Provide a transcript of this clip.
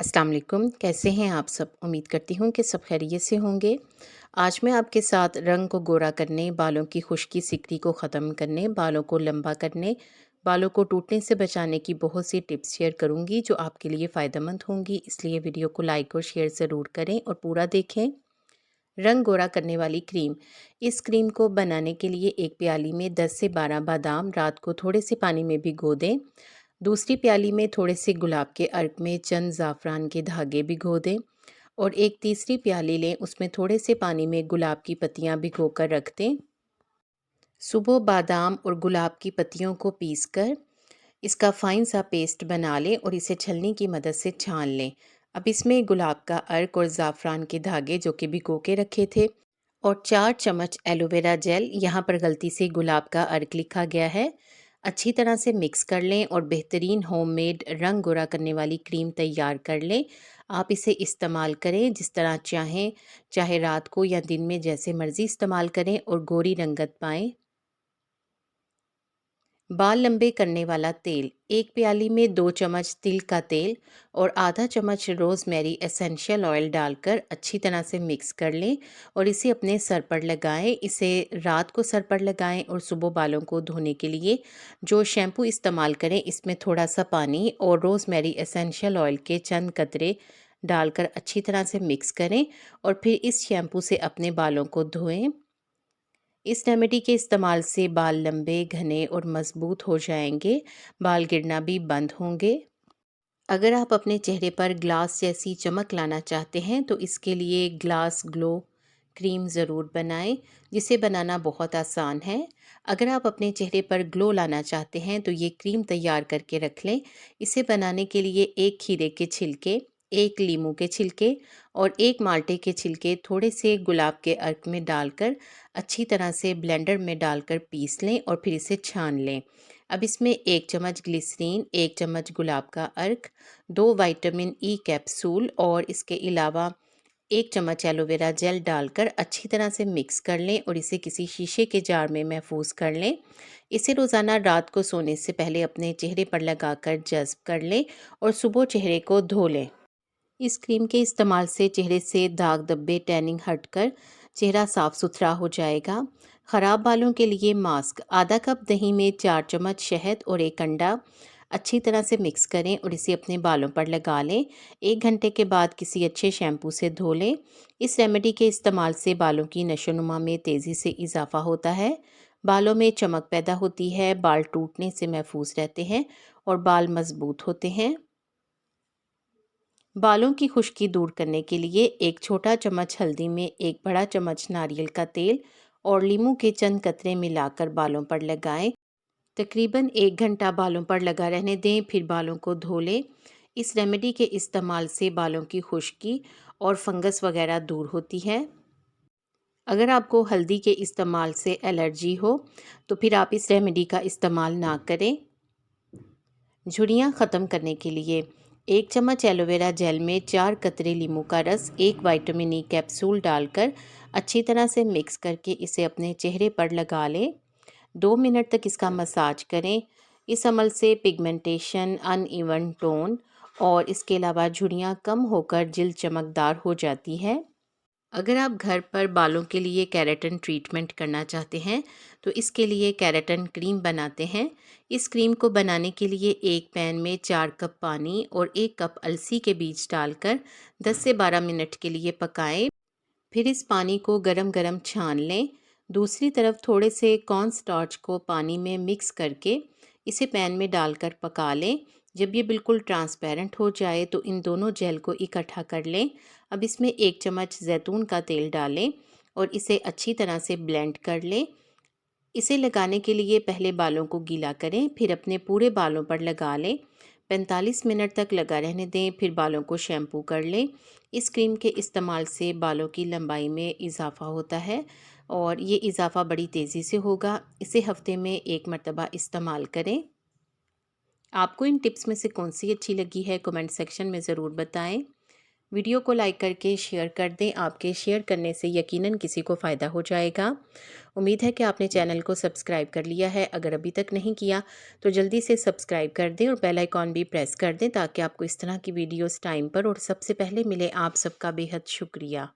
अस्सलाम वालेकुम, कैसे हैं आप सब? उम्मीद करती हूँ कि सब खैरियत से होंगे। आज मैं आपके साथ रंग को गोरा करने, बालों की खुश्की सिकरी को ख़त्म करने, बालों को लंबा करने, बालों को टूटने से बचाने की बहुत सी टिप्स शेयर करूँगी जो आपके लिए फ़ायदेमंद होंगी। इसलिए वीडियो को लाइक और शेयर ज़रूर करें और पूरा देखें। रंग गोरा करने वाली क्रीम। इस क्रीम को बनाने के लिए एक प्याली में 10 से 12 बादाम रात को थोड़े से पानी में भिगो दें। दूसरी प्याली में थोड़े से गुलाब के अर्क में चंद ज़ाफ़रान के धागे भिगो दें और एक तीसरी प्याली लें, उसमें थोड़े से पानी में गुलाब की पत्तियां भिगोकर रख दें। सुबह बादाम और गुलाब की पत्तियों को पीसकर इसका फ़ाइन सा पेस्ट बना लें और इसे छलनी की मदद से छान लें। अब इसमें गुलाब का अर्क और ज़ाफ़रान के धागे जो कि भिगो के रखे थे और 4 चम्मच एलोवेरा जेल, यहाँ पर गलती से गुलाब का अर्क लिखा गया है, अच्छी तरह से मिक्स कर लें और बेहतरीन होममेड रंग गोरा करने वाली क्रीम तैयार कर लें। आप इसे इस्तेमाल करें जिस तरह चाहें, चाहे रात को या दिन में जैसे मर्ज़ी इस्तेमाल करें और गोरी रंगत पाएँ। बाल लंबे करने वाला तेल। एक प्याली में 2 चम्मच तिल का तेल और आधा चम्मच रोज़मेरी एसेंशियल ऑयल डालकर अच्छी तरह से मिक्स कर लें और इसे अपने सर पर लगाएं। इसे रात को सर पर लगाएं और सुबह बालों को धोने के लिए जो शैम्पू इस्तेमाल करें इसमें थोड़ा सा पानी और रोज़मेरी एसेंशियल ऑयल के चंद कतरे डालकर अच्छी तरह से मिक्स करें और फिर इस शैम्पू से अपने बालों को धोएं। इस रेमेडी के इस्तेमाल से बाल लंबे, घने और मजबूत हो जाएंगे। बाल गिरना भी बंद होंगे। अगर आप अपने चेहरे पर ग्लास जैसी चमक लाना चाहते हैं तो इसके लिए ग्लास ग्लो क्रीम ज़रूर बनाएं, जिसे बनाना बहुत आसान है। अगर आप अपने चेहरे पर ग्लो लाना चाहते हैं तो ये क्रीम तैयार करके रख लें। इसे बनाने के लिए एक खीरे के छिलके, एक लीमू के छिलके और एक माल्टे के छिलके थोड़े से गुलाब के अर्क में डालकर अच्छी तरह से ब्लेंडर में डालकर पीस लें और फिर इसे छान लें। अब इसमें 1 चम्मच ग्लिसरीन, 1 चम्मच गुलाब का अर्क, 2 विटामिन ई कैप्सूल और इसके अलावा 1 चम्मच एलोवेरा जेल डालकर अच्छी तरह से मिक्स कर लें और इसे किसी शीशे के जार में महफूज कर लें। इसे रोज़ाना रात को सोने से पहले अपने चेहरे पर लगाकर जज़्ब कर लें और सुबह चेहरे को धो लें। इस क्रीम के इस्तेमाल से चेहरे से दाग धब्बे टैनिंग हटकर चेहरा साफ सुथरा हो जाएगा। ख़राब बालों के लिए मास्क। आधा कप दही में 4 चम्मच शहद और एक अंडा अच्छी तरह से मिक्स करें और इसे अपने बालों पर लगा लें। 1 घंटे के बाद किसी अच्छे शैम्पू से धो लें। इस रेमेडी के इस्तेमाल से बालों की नशोनुमा में तेज़ी से इजाफा होता है, बालों में चमक पैदा होती है, बाल टूटने से महफूज रहते हैं और बाल मजबूत होते हैं। बालों की खुश्की दूर करने के लिए एक छोटा चम्मच हल्दी में एक बड़ा चम्मच नारियल का तेल और नींबू के चंद कतरे मिलाकर बालों पर लगाएं। तकरीबन 1 घंटा बालों पर लगा रहने दें, फिर बालों को धो लें। इस रेमेडी के इस्तेमाल से बालों की खुश्की और फंगस वगैरह दूर होती है। अगर आपको हल्दी के इस्तेमाल से एलर्जी हो तो फिर आप इस रेमेडी का इस्तेमाल ना करें। झुर्रियाँ ख़त्म करने के लिए 1 चम्मच एलोवेरा जेल में 4 कतरे नींबू का रस, 1 विटामिन ई कैप्सूल डालकर अच्छी तरह से मिक्स करके इसे अपने चेहरे पर लगा लें। 2 मिनट तक इसका मसाज करें। इस अमल से पिगमेंटेशन, अनइवन टोन और इसके अलावा झुर्रियाँ कम होकर जिल्द चमकदार हो जाती है। अगर आप घर पर बालों के लिए केराटिन ट्रीटमेंट करना चाहते हैं तो इसके लिए केराटिन क्रीम बनाते हैं। इस क्रीम को बनाने के लिए एक पैन में 4 कप पानी और 1 कप अलसी के बीज डालकर 10 से 12 मिनट के लिए पकाएं। फिर इस पानी को गरम गरम छान लें। दूसरी तरफ थोड़े से कॉर्न स्टार्च को पानी में मिक्स करके इसे पैन में डालकर पका लें। जब ये बिल्कुल ट्रांसपेरेंट हो जाए तो इन दोनों जेल को इकट्ठा कर लें। अब इसमें 1 चम्मच जैतून का तेल डालें और इसे अच्छी तरह से ब्लेंड कर लें। इसे लगाने के लिए पहले बालों को गीला करें, फिर अपने पूरे बालों पर लगा लें। 45 मिनट तक लगा रहने दें, फिर बालों को शैम्पू कर लें। इस क्रीम के इस्तेमाल से बालों की लंबाई में इजाफा होता है और ये इजाफा बड़ी तेज़ी से होगा। इसे हफ्ते में 1 मरतबा इस्तेमाल करें। आपको इन टिप्स में से कौन सी अच्छी लगी है कमेंट सेक्शन में ज़रूर बताएं। वीडियो को लाइक करके शेयर कर दें। आपके शेयर करने से यकीनन किसी को फ़ायदा हो जाएगा। उम्मीद है कि आपने चैनल को सब्सक्राइब कर लिया है। अगर अभी तक नहीं किया तो जल्दी से सब्सक्राइब कर दें और बेल आइकॉन भी प्रेस कर दें ताकि आपको इस तरह की वीडियोस टाइम पर और सबसे पहले मिले। आप सबका बेहद शुक्रिया।